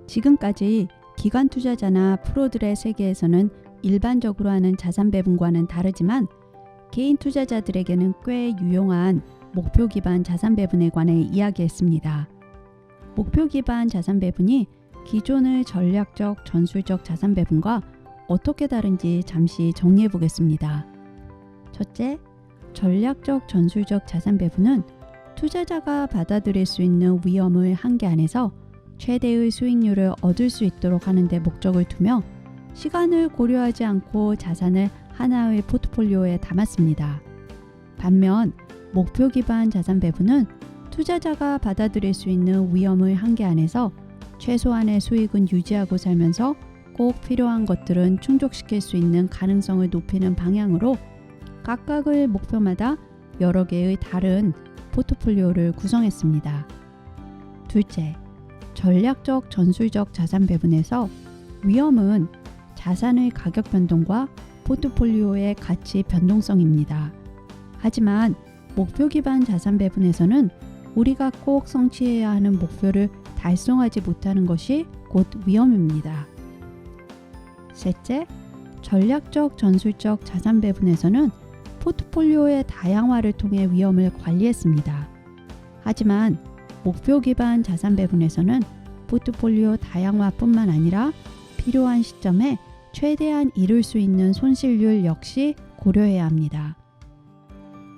지금까지 기관 투자자나 프로들의 세계에서는 일반적으로 하는 자산 배분과는 다르지만 개인 투자자들에게는 꽤 유용한 목표 기반 자산 배분에 관해 이야기했습니다. 목표 기반 자산 배분이 기존의 전략적 전술적 자산 배분과 어떻게 다른지 잠시 정리해 보겠습니다. 첫째, 전략적 전술적 자산 배분은 투자자가 받아들일 수 있는 위험을 한계 안에서 최대의 수익률을 얻을 수 있도록 하는 데 목적을 두며 시간을 고려하지 않고 자산을 하나의 포트폴리오에 담았습니다. 반면 목표 기반 자산 배분은 투자자가 받아들일 수 있는 위험의 한계 안에서 최소한의 수익은 유지하고 살면서 꼭 필요한 것들은 충족시킬 수 있는 가능성을 높이는 방향으로 각각의 목표마다 여러 개의 다른 포트폴리오를 구성했습니다. 둘째, 전략적 전술적 자산 배분에서 위험은 자산의 가격 변동과 포트폴리오의 가치 변동성입니다. 하지만 목표 기반 자산 배분에서는 우리가 꼭 성취해야 하는 목표를 달성하지 못하는 것이 곧 위험입니다. 셋째, 전략적 전술적 자산 배분에서는 포트폴리오의 다양화를 통해 위험을 관리했습니다. 하지만 목표 기반 자산 배분에서는 포트폴리오 다양화뿐만 아니라 필요한 시점에 최대한 이룰 수 있는 손실률 역시 고려해야 합니다.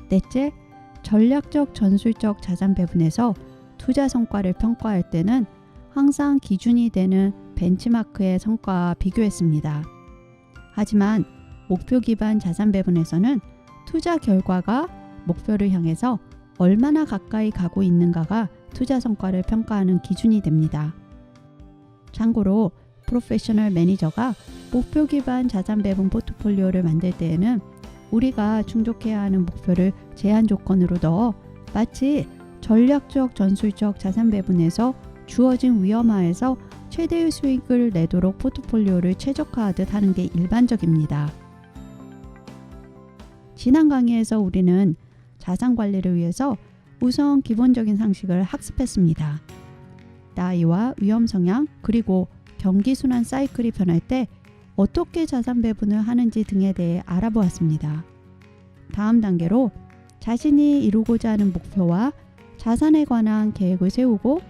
넷째, 전략적 전술적 자산 배분에서 투자 성과를 평가할 때는 항상 기준이 되는 벤치마크의 성과와 비교했습니다. 하지만 목표 기반 자산 배분에서는 투자 결과가 목표를 향해서 얼마나 가까이 가고 있는가가 투자 성과를 평가하는 기준이 됩니다. 참고로 프로페셔널 매니저가 목표 기반 자산 배분 포트폴리오를 만들 때에는 우리가 충족해야 하는 목표를 제한 조건으로 넣어 마치 전략적 전술적 자산 배분에서 주어진 위험하에서 최대의 수익을 내도록 포트폴리오를 최적화하듯 하는 게 일반적입니다. 지난 강의에서 우리는 자산 관리를 위해서 우선 기본적인 상식을 학습했습니다. 나이와 위험 성향 그리고 경기 순환 사이클이 변할 때 어떻게 자산 배분을 하는지 등에 대해 알아보았습니다. 다음 단계로 자신이 이루고자 하는 목표와 자산에 관한 계획을 세우고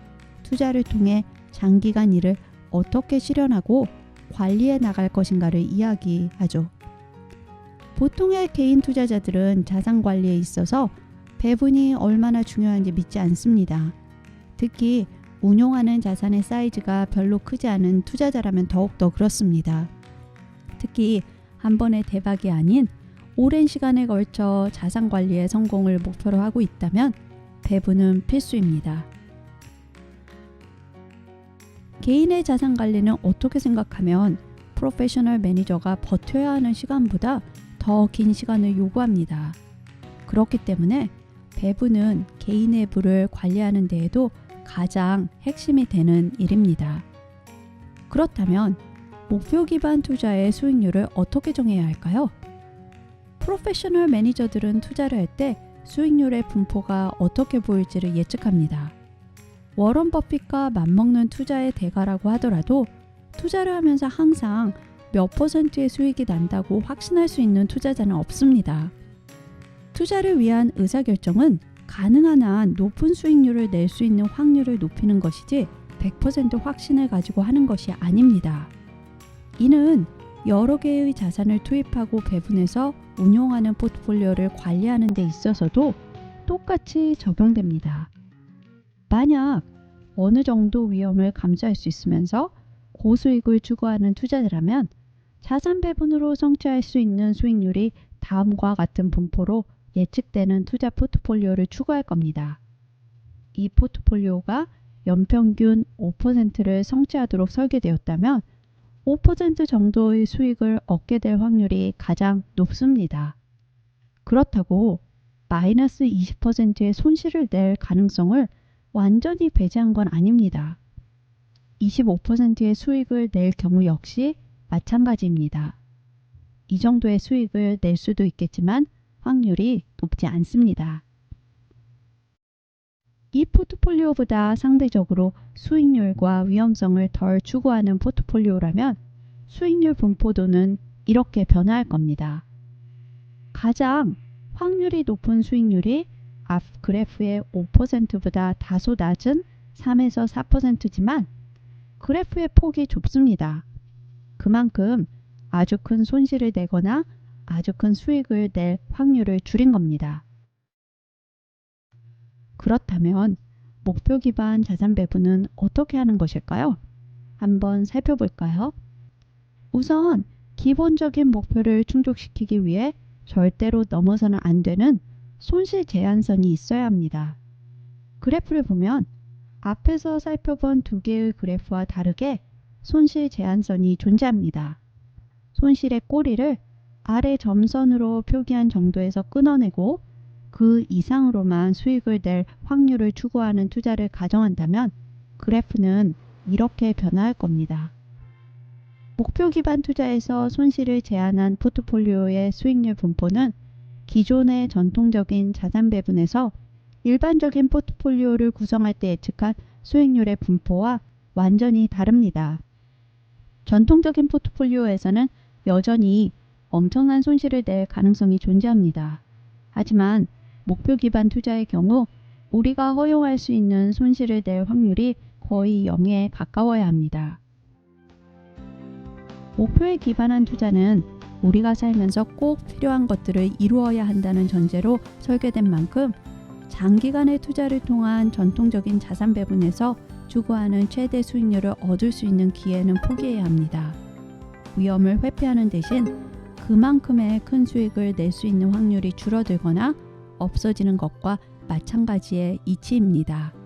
투자를 통해 장기간 이를 어떻게 실현하고 관리해 나갈 것인가를 이야기하죠. 보통의 개인 투자자들은 자산 관리에 있어서 배분이 얼마나 중요한지 믿지 않습니다. 특히 운용하는 자산의 사이즈가 별로 크지 않은 투자자라면 더욱더 그렇습니다. 특히 한 번의 대박이 아닌 오랜 시간에 걸쳐 자산 관리의 성공을 목표로 하고 있다면 배분은 필수입니다. 개인의 자산 관리는 어떻게 생각하면 프로페셔널 매니저가 버텨야 하는 시간보다 더 긴 시간을 요구합니다. 그렇기 때문에 배분은 개인의 부를 관리하는 데에도 가장 핵심이 되는 일입니다. 그렇다면 목표 기반 투자의 수익률을 어떻게 정해야 할까요? 프로페셔널 매니저들은 투자를 할 때 수익률의 분포가 어떻게 보일지를 예측합니다. 워런 버핏과 맞먹는 투자의 대가라고 하더라도 투자를 하면서 항상 몇 %의 수익이 난다고 확신할 수 있는 투자자는 없습니다. 투자를 위한 의사결정은 가능한 한 높은 수익률을 낼 수 있는 확률을 높이는 것이지 100% 확신을 가지고 하는 것이 아닙니다. 이는 여러 개의 자산을 투입하고 배분해서 운용하는 포트폴리오를 관리하는 데 있어서도 똑같이 적용됩니다. 만약 어느 정도 위험을 감수할 수 있으면서 고수익을 추구하는 투자자라면 자산 배분으로 성취할 수 있는 수익률이 다음과 같은 분포로 예측되는 투자 포트폴리오를 추구할 겁니다. 이 포트폴리오가 연평균 5%를 성취하도록 설계되었다면 5% 정도의 수익을 얻게 될 확률이 가장 높습니다. 그렇다고 마이너스 20%의 손실을 낼 가능성을 완전히 배제한 건 아닙니다. 25%의 수익을 낼 경우 역시 마찬가지입니다. 이 정도의 수익을 낼 수도 있겠지만 확률이 높지 않습니다. 이 포트폴리오보다 상대적으로 수익률과 위험성을 덜 추구하는 포트폴리오라면 수익률 분포도는 이렇게 변화할 겁니다. 가장 확률이 높은 수익률이 앞 그래프의 5%보다 다소 낮은 3에서 4%지만 그래프의 폭이 좁습니다. 그만큼 아주 큰 손실을 내거나 아주 큰 수익을 낼 확률을 줄인 겁니다. 그렇다면 목표 기반 자산 배분은 어떻게 하는 것일까요? 한번 살펴볼까요? 우선 기본적인 목표를 충족시키기 위해 절대로 넘어서는 안 되는 손실 제한선이 있어야 합니다. 그래프를 보면 앞에서 살펴본 두 개의 그래프와 다르게 손실 제한선이 존재합니다. 손실의 꼬리를 아래 점선으로 표기한 정도에서 끊어내고 그 이상으로만 수익을 낼 확률을 추구하는 투자를 가정한다면 그래프는 이렇게 변화할 겁니다. 목표 기반 투자에서 손실을 제한한 포트폴리오의 수익률 분포는 기존의 전통적인 자산 배분에서 일반적인 포트폴리오를 구성할 때 예측한 수익률의 분포와 완전히 다릅니다. 전통적인 포트폴리오에서는 여전히 엄청난 손실을 낼 가능성이 존재합니다. 하지만 목표 기반 투자의 경우 우리가 허용할 수 있는 손실을 낼 확률이 거의 0에 가까워야 합니다. 목표에 기반한 투자는 우리가 살면서 꼭 필요한 것들을 이루어야 한다는 전제로 설계된 만큼 장기간의 투자를 통한 전통적인 자산 배분에서 추구하는 최대 수익률을 얻을 수 있는 기회는 포기해야 합니다. 위험을 회피하는 대신 그만큼의 큰 수익을 낼 수 있는 확률이 줄어들거나 없어지는 것과 마찬가지의 이치입니다.